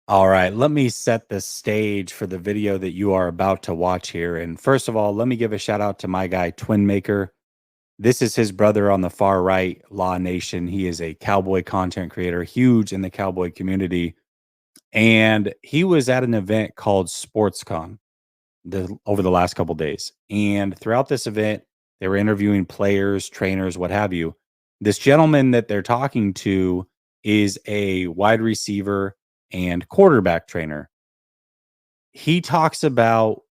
All right, let me set the stage for the video that you are about to watch here. And first of all, let me give a shout out to my guy, Twin Maker. This is his brother on the far right, Law Nation. He is a cowboy content creator, huge in the cowboy community. And he was at an event called SportsCon over the last couple days. And throughout this event, they were interviewing players, trainers, what have you. This gentleman that they're talking to is a wide receiver and quarterback trainer. He talks about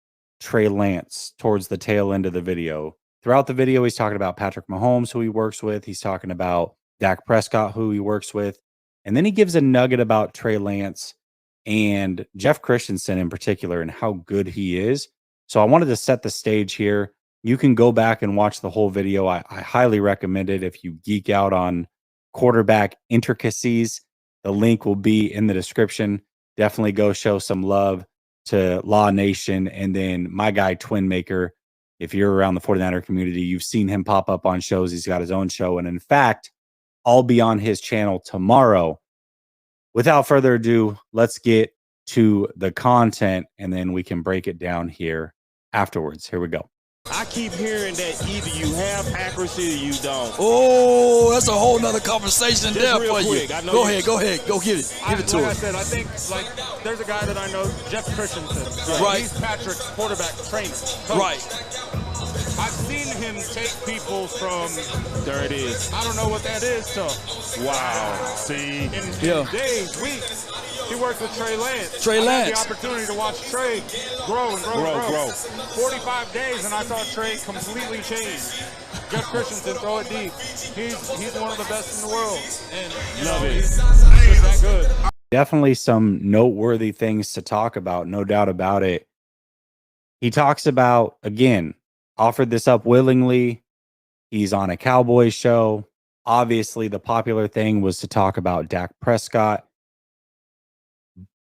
Trey Lance towards the tail end of the video. Throughout the video, he's talking about Patrick Mahomes, who he works with. He's talking about Dak Prescott, who he works with. And then he gives a nugget about Trey Lance and Jeff Christensen in particular and how good he is. So I wanted to set the stage here. You can go back and watch the whole video. I highly recommend it if you geek out on quarterback intricacies. The link will be in the description. Definitely go show some love to Law Nation and then my guy Twin Maker. If you're around the 49er community, you've seen him pop up on shows. He's got his own show. And in fact, I'll be on his channel tomorrow. Without further ado, let's get to the content and then we can break it down here afterwards. Here we go. I keep hearing that either you have accuracy or you don't. Oh, that's a whole nother conversation Just there real for quick, you. I know Go you- ahead, go ahead. Go get it. Give it to Like I us. said, I think there's a guy that I know, Jeff Christensen. Right. He's Patrick's quarterback trainer. Coach. Right. I've seen him take people from, There it is. I don't know what that is, to Wow. See? in Yeah. days, weeks. He worked with Trey Lance. Trey I had Lance. the opportunity to watch Trey grow and grow and Grow. 45 days, and I saw Trey completely change. Jeff Christensen, throw it deep. He's one of the best in the world. And you Love know, it. he's just that good. Definitely some noteworthy things to talk about, no doubt about it. He talks about, again, offered this up willingly. He's on a Cowboys show. Obviously, the popular thing was to talk about Dak Prescott.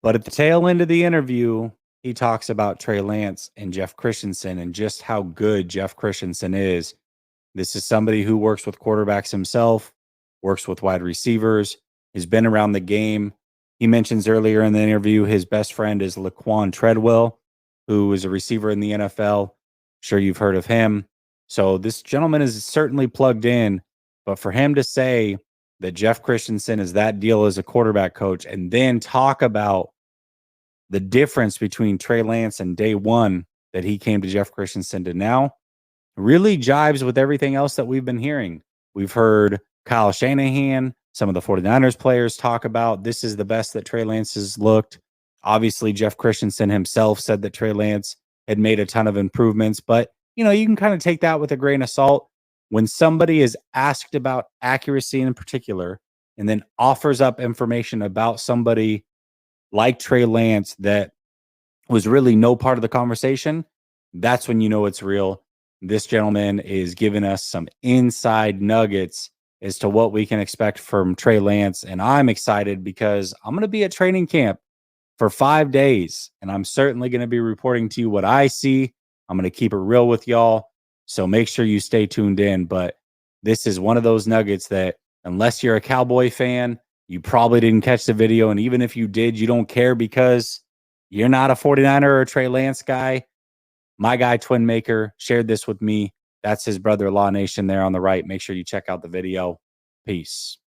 But at the tail end of the interview, he talks about Trey Lance and Jeff Christensen and just how good Jeff Christensen is. This is somebody who works with quarterbacks himself, works with wide receivers, has been around the game. He mentions earlier in the interview his best friend is Laquan Treadwell, who is a receiver in the NFL. Sure, you've heard of him. So this gentleman is certainly plugged in. But for him to say that Jeff Christensen is that deal as a quarterback coach and then talk about the difference between Trey Lance and day one that he came to Jeff Christensen to now really jives with everything else that we've been hearing. We've heard Kyle Shanahan, some of the 49ers players talk about this is the best that Trey Lance has looked. Obviously, Jeff Christensen himself said that Trey Lance had made a ton of improvements, but you can kind of take that with a grain of salt. When somebody is asked about accuracy in particular and then offers up information about somebody like Trey Lance that was really no part of the conversation, that's when you know it's real. This gentleman is giving us some inside nuggets as to what we can expect from Trey Lance. And I'm excited because I'm going to be at training camp for 5 days. And I'm certainly going to be reporting to you what I see. I'm going to keep it real with y'all. So make sure you stay tuned in. But this is one of those nuggets that unless you're a Cowboy fan, you probably didn't catch the video. And even if you did, you don't care because you're not a 49er or a Trey Lance guy. My guy, Twin Maker, shared this with me. That's his brother, Law Nation, there on the right. Make sure you check out the video. Peace.